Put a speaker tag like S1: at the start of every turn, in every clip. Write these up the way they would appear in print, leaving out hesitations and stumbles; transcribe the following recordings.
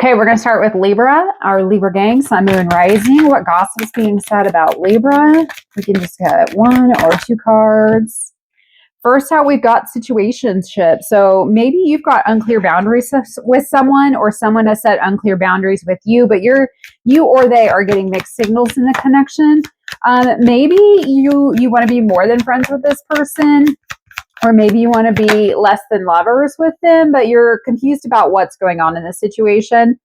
S1: Okay, we're going to start with Libra, our Libra gang, Sun, Moon, Rising. What gossip is being said about Libra? We can just get one or two cards. First out, we've got situationship. So maybe you've got unclear boundaries with someone, or someone has set unclear boundaries with you, but you or they are getting mixed signals in the connection. Maybe you want to be more than friends with this person, or maybe you want to be less than lovers with them, but you're confused about what's going on in the situation.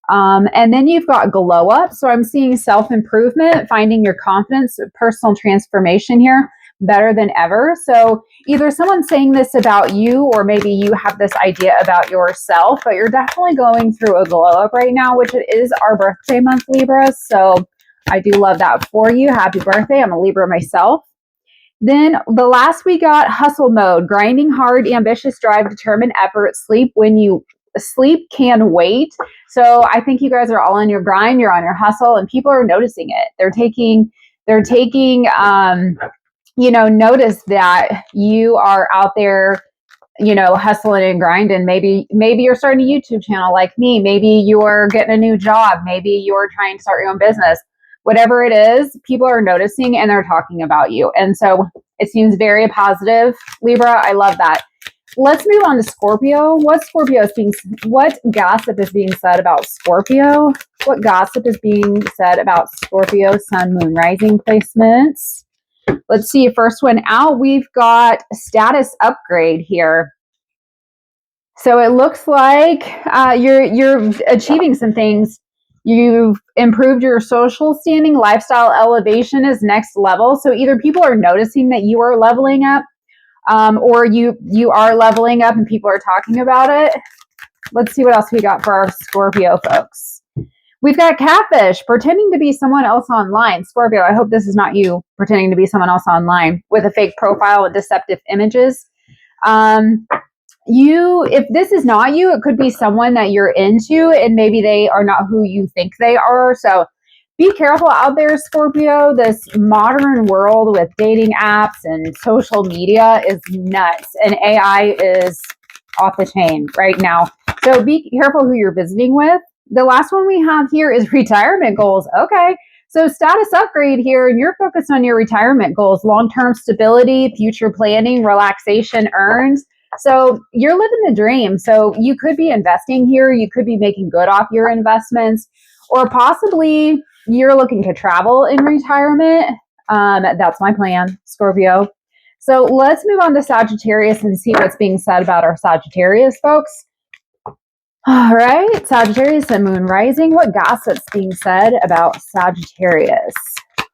S1: And then you've got glow up. So I'm seeing self-improvement, finding your confidence, personal transformation here better than ever. So either someone's saying this about you, or maybe you have this idea about yourself, but you're definitely going through a glow up right now, which it is our birthday month, Libra. So I do love that for you. Happy birthday. I'm a Libra myself. Then the last we got hustle mode, grinding hard, ambitious drive, determined effort, sleep when you sleep can wait. So I think you guys are all on your grind, you're on your hustle, and people are noticing it. They're taking notice that you are out there, hustling and grinding. Maybe you're starting a YouTube channel like me. Maybe you're getting a new job. Maybe you're trying to start your own business. Whatever it is, people are noticing and they're talking about you. And so it seems very positive. Libra, I love that. Let's move on to Scorpio. What gossip is being said about Scorpio? What gossip is being said about Scorpio, Sun, Moon, Rising placements? Let's see. First one out, we've got status upgrade here. So it looks like you're achieving some things. You've improved your social standing, lifestyle elevation is next level. So either people are noticing that you are leveling up, or you are leveling up and people are talking about it. Let's see what else we got for our Scorpio folks. We've got catfish, pretending to be someone else online. Scorpio, I hope this is not you pretending to be someone else online with a fake profile with deceptive images. If this is not you, it could be someone that you're into, and maybe they are not who you think they are. So be careful out there, Scorpio. This modern world with dating apps and social media is nuts, and AI is off the chain right now. So be careful who you're visiting with. The last one we have here is retirement goals. Okay, so status upgrade here, and you're focused on your retirement goals, long-term stability, future planning, relaxation, earns. So you're living the dream. So you could be investing here. You could be making good off your investments, or possibly you're looking to travel in retirement. That's my plan, Scorpio. So let's move on to Sagittarius and see what's being said about our Sagittarius folks. All right, Sagittarius and Moon Rising. What gossip's being said about Sagittarius?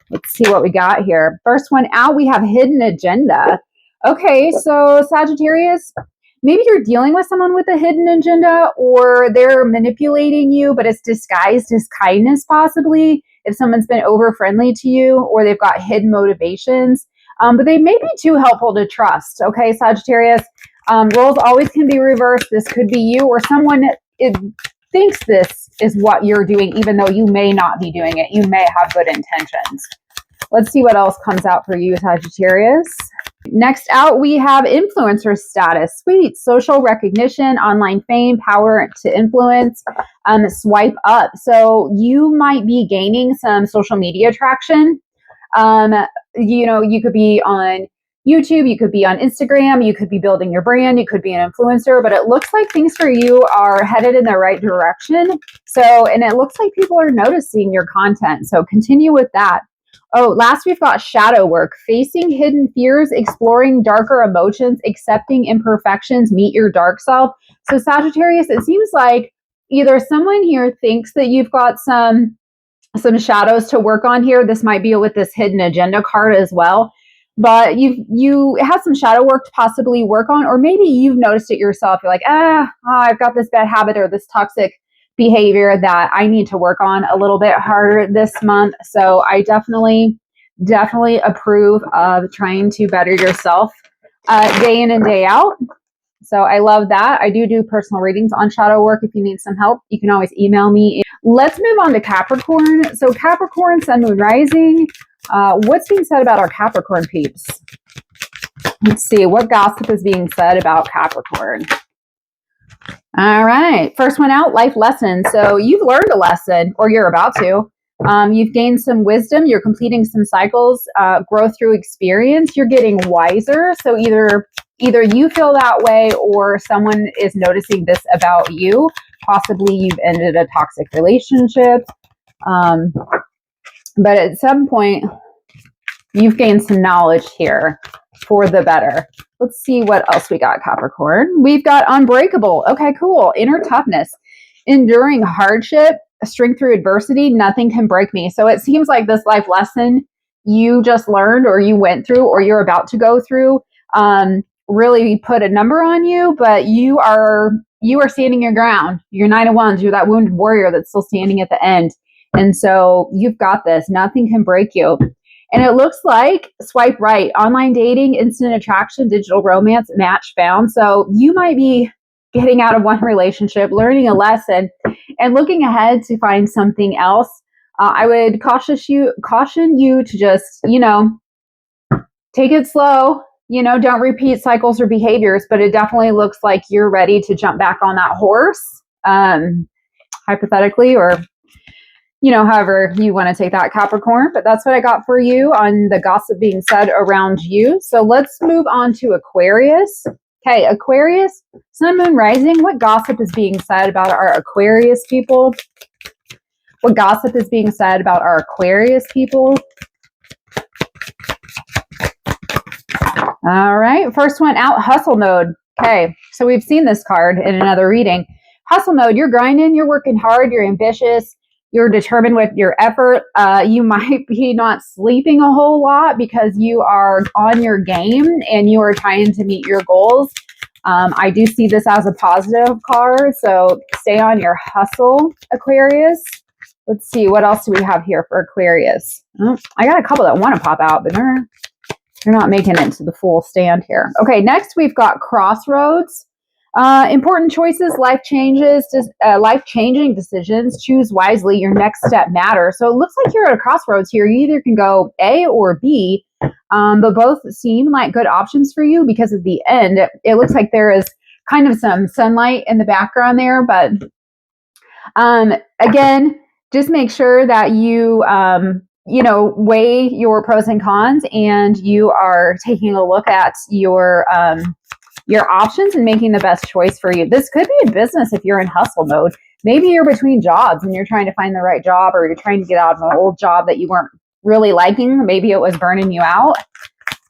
S1: Let's see what we got here. First one out, we have hidden agenda. Okay, so Sagittarius, maybe you're dealing with someone with a hidden agenda, or they're manipulating you, but it's disguised as kindness possibly, if someone's been over friendly to you, or they've got hidden motivations. But they may be too helpful to trust. Okay, Sagittarius, roles always can be reversed. This could be you, or someone thinks this is what you're doing, even though you may not be doing it. You may have good intentions. Let's see what else comes out for you, Sagittarius. Next out, we have influencer status. Sweet. Social recognition, online fame, power to influence, swipe up. So you might be gaining some social media traction. You could be on YouTube, you could be on Instagram, you could be building your brand, you could be an influencer, but it looks like things for you are headed in the right direction. And it looks like people are noticing your content. So continue with that. Oh, last we've got shadow work, facing hidden fears, exploring darker emotions, accepting imperfections, meet your dark self. So Sagittarius, it seems like either someone here thinks that you've got some shadows to work on here. This might be with this hidden agenda card as well. But you have some shadow work to possibly work on, or maybe you've noticed it yourself. You're like, I've got this bad habit or this toxic behavior that I need to work on a little bit harder this month. So I definitely approve of trying to better yourself day in and day out. So I love that. I do personal readings on shadow work. If you need some help, you can always email me. Let's move on to Capricorn. So Capricorn, Sun, Moon, Rising. What's being said about our Capricorn peeps? Let's see. What gossip is being said about Capricorn? All right. First one out, life lesson. So you've learned a lesson, or you're about to. You've gained some wisdom. You're completing some cycles, growth through experience. You're getting wiser. So either you feel that way, or someone is noticing this about you. Possibly you've ended a toxic relationship. But at some point, you've gained some knowledge here for the better. Let's see what else we got, Capricorn. We've got unbreakable. Okay, cool. Inner toughness. Enduring hardship, strength through adversity, nothing can break me. So it seems like this life lesson you just learned, or you went through, or you're about to go through, really put a number on you, but you are standing your ground. You're 9 of Wands. You're that wounded warrior that's still standing at the end. And so you've got this. Nothing can break you. And it looks like swipe right, online dating, instant attraction, digital romance, match found. So you might be getting out of one relationship, learning a lesson, and looking ahead to find something else. I would caution you to just, take it slow. Don't repeat cycles or behaviors, but it definitely looks like you're ready to jump back on that horse, hypothetically, or however you want to take that, Capricorn. But that's what I got for you on the gossip being said around you. So let's move on to Aquarius. Okay, Aquarius, Sun, Moon, Rising. What gossip is being said about our Aquarius people? What gossip is being said about our Aquarius people? All right, first one out, hustle mode. Okay, so we've seen this card in another reading. Hustle mode, you're grinding, you're working hard, you're ambitious, you're determined with your effort. You might be not sleeping a whole lot because you are on your game and you are trying to meet your goals. I do see this as a positive card, so stay on your hustle, Aquarius. Let's see, what else do we have here for Aquarius? Oh, I got a couple that want to pop out, but they're not making it to the full stand here. Okay, next we've got Crossroads. Important choices, life-changing decisions. Choose wisely. Your next step matters. So it looks like you're at a crossroads here. You either can go A or B, but both seem like good options for you because at the end, it looks like there is kind of some sunlight in the background there. But again, just make sure that you weigh your pros and cons, and you are taking a look at your options and making the best choice for you. This could be a business if you're in hustle mode. Maybe you're between jobs and you're trying to find the right job, or you're trying to get out of an old job that you weren't really liking. Maybe it was burning you out.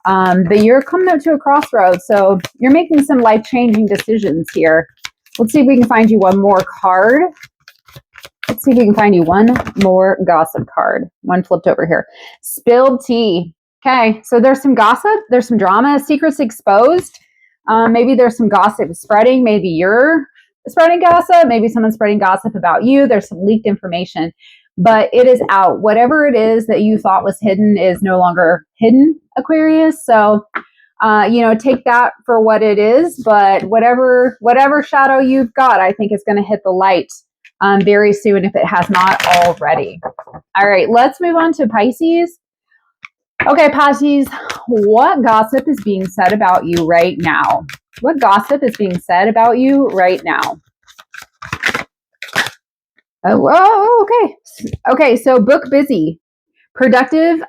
S1: But you're coming up to a crossroads, so you're making some life-changing decisions here. Let's see if we can find you one more card. Let's see if we can find you one more gossip card. One flipped over here. Spilled tea. Okay, so there's some gossip. There's some drama. Secrets exposed. Maybe there's some gossip spreading. Maybe you're spreading gossip. Maybe someone's spreading gossip about you. There's some leaked information, but it is out. Whatever it is that you thought was hidden is no longer hidden, Aquarius. So, take that for what it is. But whatever shadow you've got, I think is going to hit the light very soon if it has not already. All right, let's move on to Pisces. Okay, Pisces, what gossip is being said about you right now? What gossip is being said about you right now? Oh, okay. Okay, so book busy. Productive.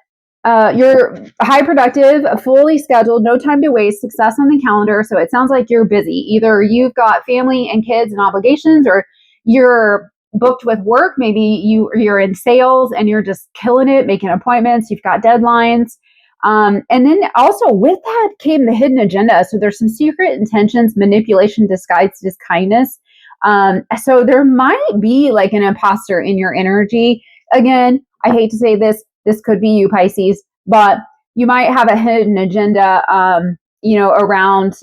S1: You're high productive, fully scheduled, no time to waste, success on the calendar. So it sounds like you're busy. Either you've got family and kids and obligations, or you're booked with work. Maybe you're in sales and you're just killing it, making appointments. You've got deadlines. And then also with that came the hidden agenda. So there's some secret intentions, manipulation disguised as kindness. So there might be like an imposter in your energy. Again, I hate to say this. This could be you, Pisces, but you might have a hidden agenda, around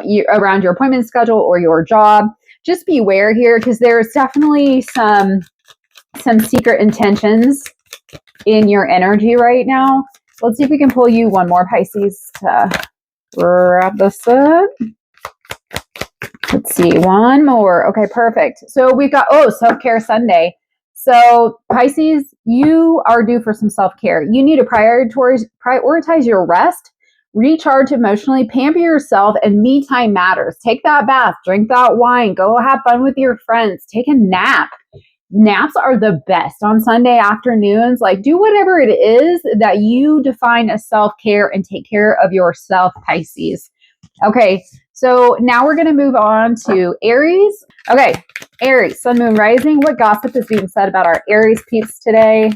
S1: your appointment schedule or your job. Just beware here, because there's definitely some secret intentions in your energy right now. Let's see if we can pull you one more, Pisces, to wrap this up. Let's see, one more. Okay, perfect. So we've got, Self-Care Sunday. So Pisces, you are due for some self-care. You need to prioritize your rest, recharge emotionally, pamper yourself, and me time matters. Take that bath, drink that wine, go have fun with your friends, take a nap. Naps are the best on Sunday afternoons. Like, do whatever it is that you define as self-care and take care of yourself, Pisces. Okay, so now we're going to move on to Aries. Okay, Aries, sun, moon, rising. What gossip is being said about our Aries peeps today?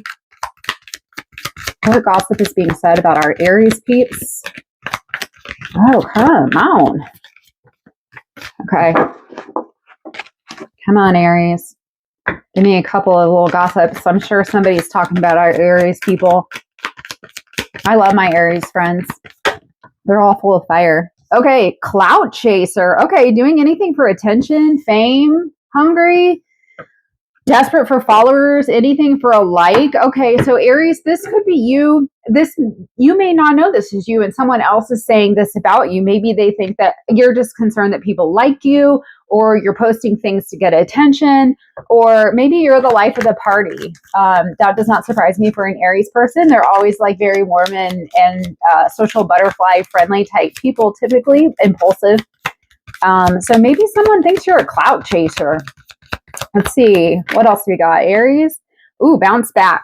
S1: What gossip is being said about our Aries peeps? Oh, come on. Okay. Come on, Aries. Give me a couple of little gossips. I'm sure somebody's talking about our Aries people. I love my Aries friends. They're all full of fire. Okay, clout chaser. Okay, doing anything for attention, fame, hungry, desperate for followers, anything for a like. Okay, so Aries, this could be you. You may not know this is you, and someone else is saying this about you. Maybe they think that you're just concerned that people like you, or you're posting things to get attention, or maybe you're the life of the party. That does not surprise me for an Aries person. They're always like very warm and social butterfly friendly type people, typically impulsive. So maybe someone thinks you're a clout chaser. Let's see. What else we got? Aries. Ooh, bounce back.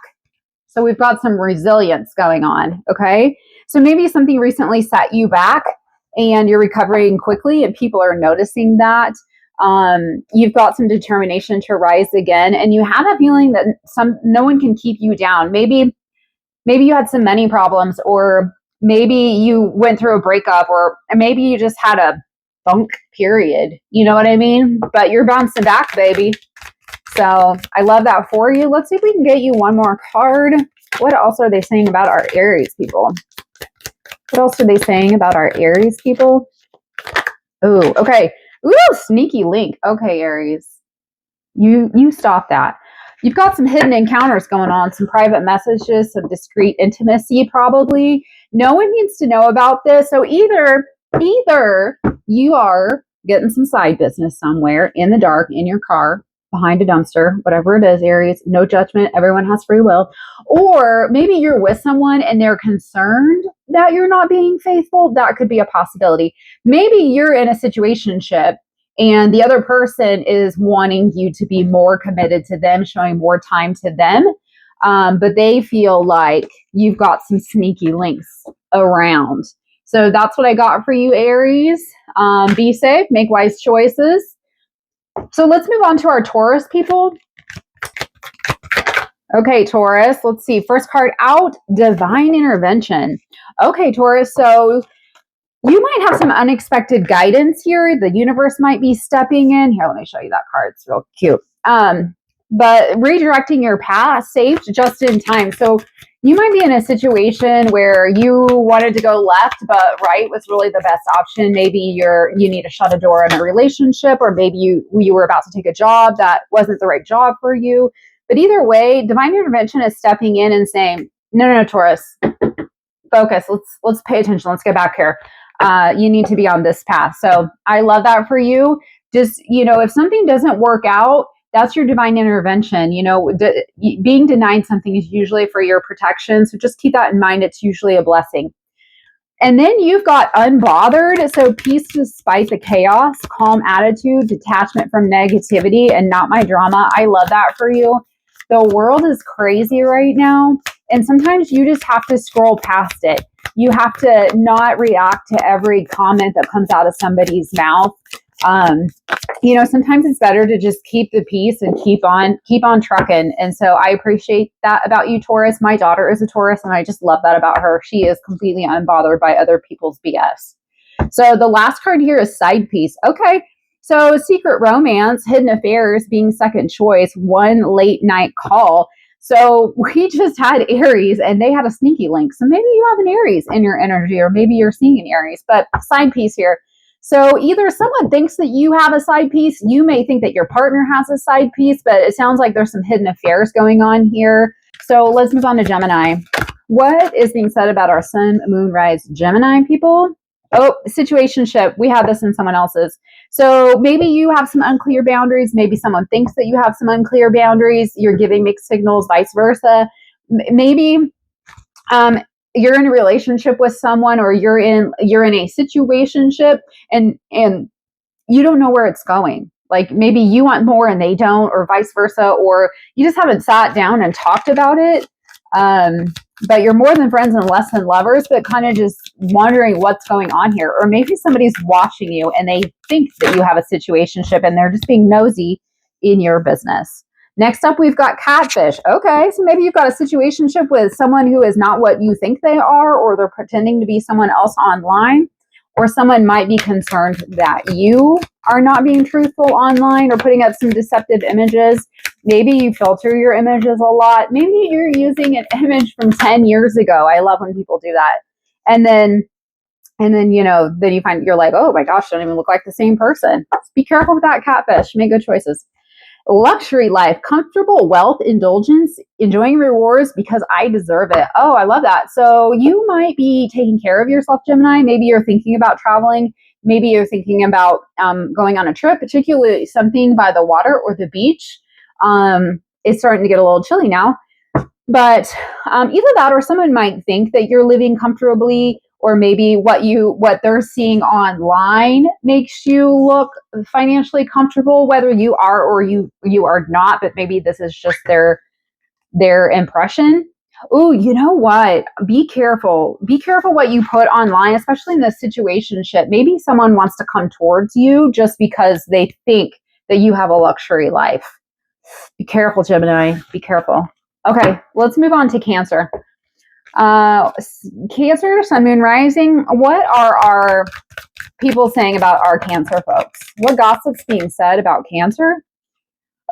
S1: So we've got some resilience going on. Okay. So maybe something recently set you back and you're recovering quickly and people are noticing that. You've got some determination to rise again, and you have a feeling that no one can keep you down. Maybe you had some money problems, or maybe you went through a breakup, or maybe you just had a bunk period. You know what I mean? But you're bouncing back, baby. So I love that for you. Let's see if we can get you one more card. What else are they saying about our Aries people? What else are they saying about our Aries people? Oh, okay. Ooh, sneaky link. Okay, Aries. You stop that. You've got some hidden encounters going on, some private messages, some discreet intimacy probably. No one needs to know about this. So either you are getting some side business somewhere in the dark, in your car, behind a dumpster, whatever it is, Aries, no judgment. Everyone has free will. Or maybe you're with someone and they're concerned that you're not being faithful. That could be a possibility. Maybe you're in a situationship and the other person is wanting you to be more committed to them, showing more time to them. But they feel like you've got some sneaky links around. So that's what I got for you, Aries. Be safe, make wise choices. So let's move on to our Taurus people. Okay, Taurus, let's see. First card out, divine intervention. Okay, Taurus, so you might have some unexpected guidance here. The universe might be stepping in. Here, let me show you that card. It's real cute. But redirecting your path, saved just in time. So you might be in a situation where you wanted to go left, but right was really the best option. Maybe you need to shut a door in a relationship, or maybe you were about to take a job that wasn't the right job for you. But either way, divine intervention is stepping in and saying, no, Taurus, focus. Let's pay attention. Let's get back here. You need to be on this path. So I love that for you. Just, if something doesn't work out, that's your divine intervention. Being denied something is usually for your protection. So just keep that in mind. It's usually a blessing. And then you've got unbothered. So peace despite the chaos, calm attitude, detachment from negativity, and not my drama. I love that for you. The world is crazy right now. And sometimes you just have to scroll past it. You have to not react to every comment that comes out of somebody's mouth. Sometimes it's better to just keep the peace and keep on trucking. And so I appreciate that about you, Taurus. My daughter is a Taurus, and I just love that about her. She is completely unbothered by other people's BS. So the last card here is side piece. Okay. So secret romance, hidden affairs being second choice, one late night call. So we just had Aries and they had a sneaky link. So maybe you have an Aries in your energy, or maybe you're seeing an Aries, but side piece here. So either someone thinks that you have a side piece, you may think that your partner has a side piece, but it sounds like there's some hidden affairs going on here. So let's move on to Gemini. What is being said about our sun, moon, rise Gemini people? Oh, situationship. We have this in someone else's. So maybe you have some unclear boundaries. Maybe someone thinks that you have some unclear boundaries. You're giving mixed signals, vice versa. Maybe you're in a relationship with someone, or you're in a situationship, and you don't know where it's going. Like maybe you want more and they don't, or vice versa, or you just haven't sat down and talked about it. But you're more than friends and less than lovers, but kind of just wondering what's going on here. Or maybe somebody's watching you and they think that you have a situationship and they're just being nosy in your business. Next up, we've got catfish. Okay, so maybe you've got a situationship with someone who is not what you think they are, or they're pretending to be someone else online, or someone might be concerned that you are not being truthful online or putting up some deceptive images. Maybe you filter your images a lot. Maybe you're using an image from 10 years ago. I love when people do that. And then then you find you're like, oh my gosh, I don't even look like the same person. Be careful with that, catfish. Make good choices. Luxury life, comfortable wealth, indulgence, enjoying rewards because I deserve it. Oh, I love that. So you might be taking care of yourself, Gemini. Maybe you're thinking about traveling. Maybe you're thinking about going on a trip, particularly something by the water or the beach. It's starting to get a little chilly now. But either that, or someone might think that you're living comfortably, or maybe what they're seeing online makes you look financially comfortable, whether you are or you are not. But maybe this is just their impression. Oh, you know what? Be careful. Be careful what you put online, especially in this situationship. Maybe someone wants to come towards you just because they think that you have a luxury life. Be careful, Gemini. Be careful. Okay, let's move on to Cancer. Cancer, Sun, Moon, Rising. What are our people saying about our Cancer folks? What gossip's being said about Cancer?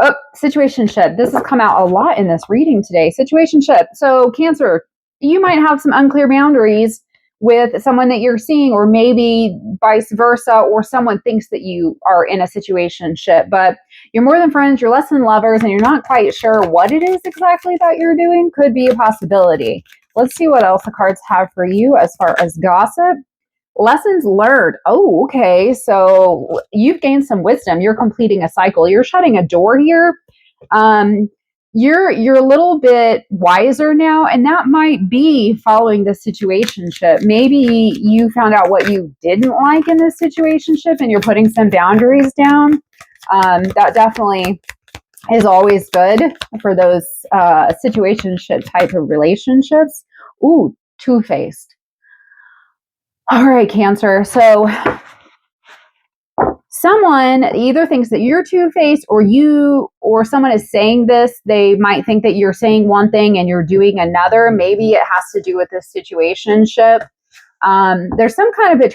S1: Oh, situationship. This has come out a lot in this reading today. Situationship. So Cancer, you might have some unclear boundaries with someone that you're seeing, or maybe vice versa, or someone thinks that you are in a situationship, but you're more than friends, you're less than lovers, and you're not quite sure what it is exactly that you're doing. Could be a possibility. Let's see what else the cards have for you as far as gossip. Lessons learned. Oh, okay. So you've gained some wisdom. You're completing a cycle. You're shutting a door here. You're a little bit wiser now, and that might be following the situationship. Maybe you found out what you didn't like in this situationship, and you're putting some boundaries down. That definitely is always good for those situationship type of relationships. Ooh, two-faced. All right, Cancer. So someone either thinks that you're two-faced, or someone is saying this. They might think that you're saying one thing and you're doing another. Maybe it has to do with this situationship. There's some kind of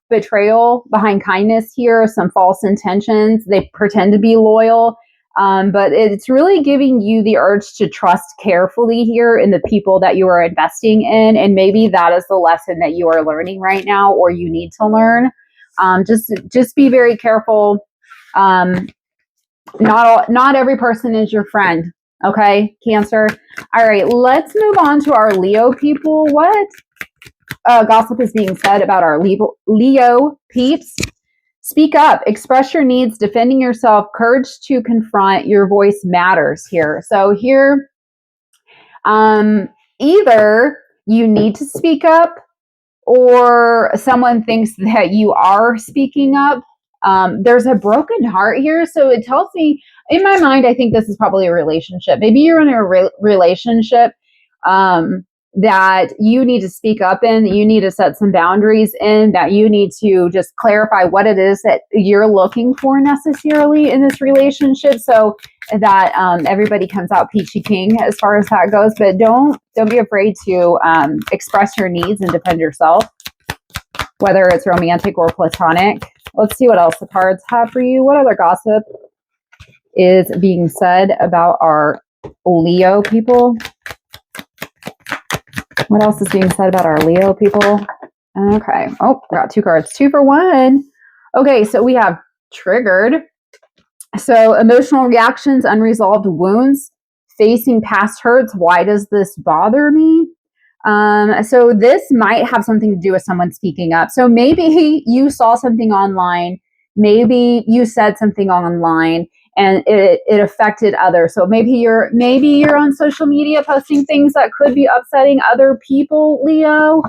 S1: betrayal behind kindness here, some false intentions. They pretend to be loyal. But it's really giving you the urge to trust carefully here in the people that you are investing in. And maybe that is the lesson that you are learning right now, or you need to learn. Just be very careful. Not every person is your friend. Okay, Cancer. All right, let's move on to our Leo people. What gossip is being said about our Leo peeps? Speak up, express your needs, defending yourself, courage to confront, your voice matters here. So here, either you need to speak up, or someone thinks that you are speaking up. There's a broken heart here. So it tells me, in my mind, I think this is probably a relationship. Maybe you're in a relationship that you need to speak up in, that you need to set some boundaries in, that you need to just clarify what it is that you're looking for necessarily in this relationship, so that everybody comes out peachy keen as far as that goes. But don't be afraid to express your needs and defend yourself, whether it's romantic or platonic. Let's see what else the cards have for you. What other gossip is being said about our Leo people? What else is being said about our Leo people? Okay. Oh, got two cards. 2 for 1. Okay, so we have triggered. So emotional reactions, unresolved wounds, facing past hurts. Why does this bother me? So this might have something to do with someone speaking up. So maybe you saw something online. Maybe you said something online, and it affected others. So maybe you're on social media posting things that could be upsetting other people, Leo.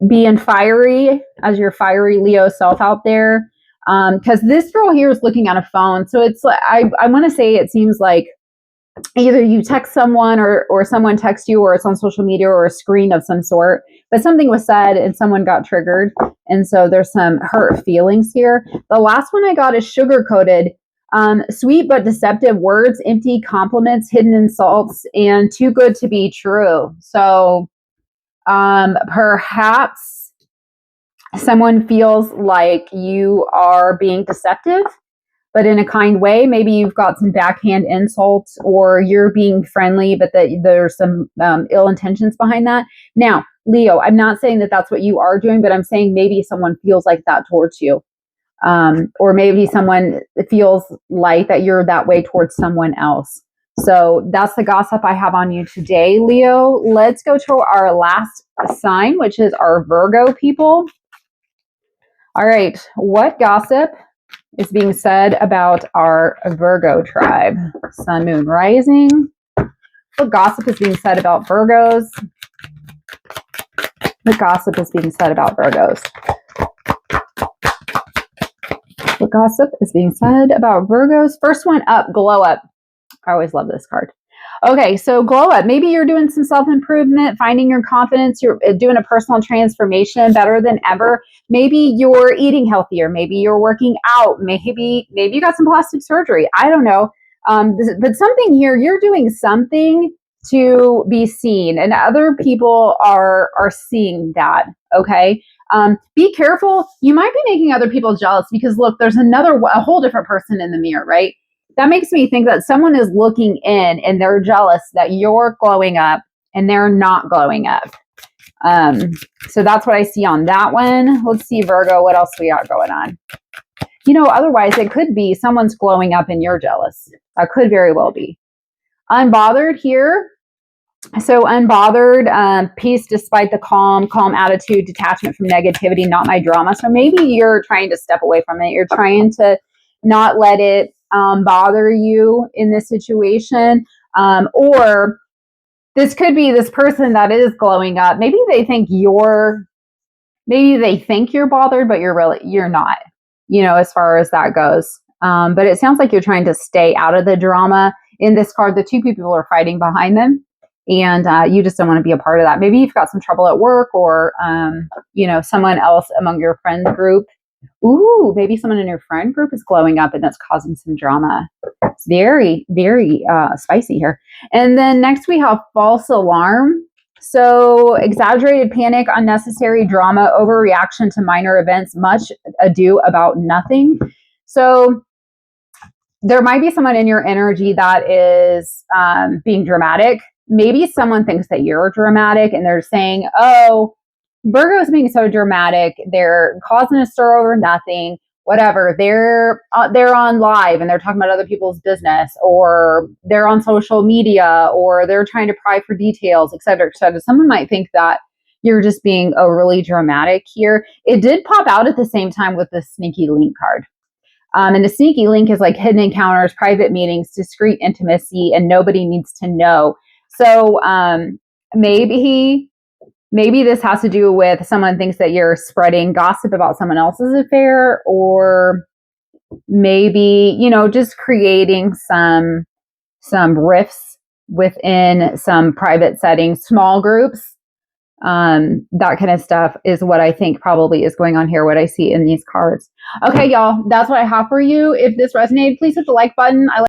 S1: Being fiery as your fiery Leo self out there. Because this girl here is looking at a phone. So it's like, I want to say it seems like either you text someone or someone texts you, or it's on social media or a screen of some sort, but something was said and someone got triggered. And so there's some hurt feelings here. The last one I got is sugar coated. Sweet but deceptive words, empty compliments, hidden insults, and too good to be true. So perhaps someone feels like you are being deceptive, but in a kind way. Maybe you've got some backhand insults, or you're being friendly, but that there's some ill intentions behind that. Now, Leo, I'm not saying that that's what you are doing, but I'm saying maybe someone feels like that towards you. Or maybe someone feels like that you're that way towards someone else. So that's the gossip I have on you today, Leo. Let's go to our last sign, which is our Virgo people. All right, what gossip is being said about our Virgo tribe? Sun, moon, rising. What gossip is being said about Virgos? What gossip is being said about Virgos? What gossip is being said about Virgos? First one up, glow up. I always love this card. Okay, so glow up. Maybe you're doing some self-improvement, finding your confidence. You're doing a personal transformation better than ever. Maybe you're eating healthier. Maybe you're working out. Maybe you got some plastic surgery. I don't know. But something here, you're doing something to be seen, and other people are seeing that. Okay. Be careful. You might be making other people jealous, because look, there's a whole different person in the mirror, right? That makes me think that someone is looking in and they're jealous that you're glowing up and they're not glowing up. So that's what I see on that one. Let's see, Virgo, what else we got going on? Otherwise it could be someone's glowing up and you're jealous. That could very well be. Unbothered here. So unbothered, peace despite the calm attitude, detachment from negativity, not my drama. So maybe you're trying to step away from it. You're trying to not let it bother you in this situation. Or this could be this person that is glowing up. Maybe they think you're bothered, but you're not, as far as that goes. But it sounds like you're trying to stay out of the drama. In this card, the two people are fighting behind them, and you just don't want to be a part of that. Maybe you've got some trouble at work, or, someone else among your friend group. Ooh, maybe someone in your friend group is glowing up and that's causing some drama. It's very, very spicy here. And then next we have false alarm. So exaggerated panic, unnecessary drama, overreaction to minor events, much ado about nothing. So there might be someone in your energy that is being dramatic. Maybe someone thinks that you're dramatic and they're saying, oh, Virgo's being so dramatic, they're causing a stir over nothing, whatever. They're on live and they're talking about other people's business, or they're on social media, or they're trying to pry for details, et cetera, et cetera. Someone might think that you're just being overly dramatic here. It did pop out at the same time with the sneaky link card. And the sneaky link is like hidden encounters, private meetings, discreet intimacy, and nobody needs to know. So maybe this has to do with someone thinks that you're spreading gossip about someone else's affair, or maybe, just creating some rifts within some private settings, small groups. That kind of stuff is what I think probably is going on here, what I see in these cards. Okay, y'all, that's what I have for you. If this resonated, please hit the like button.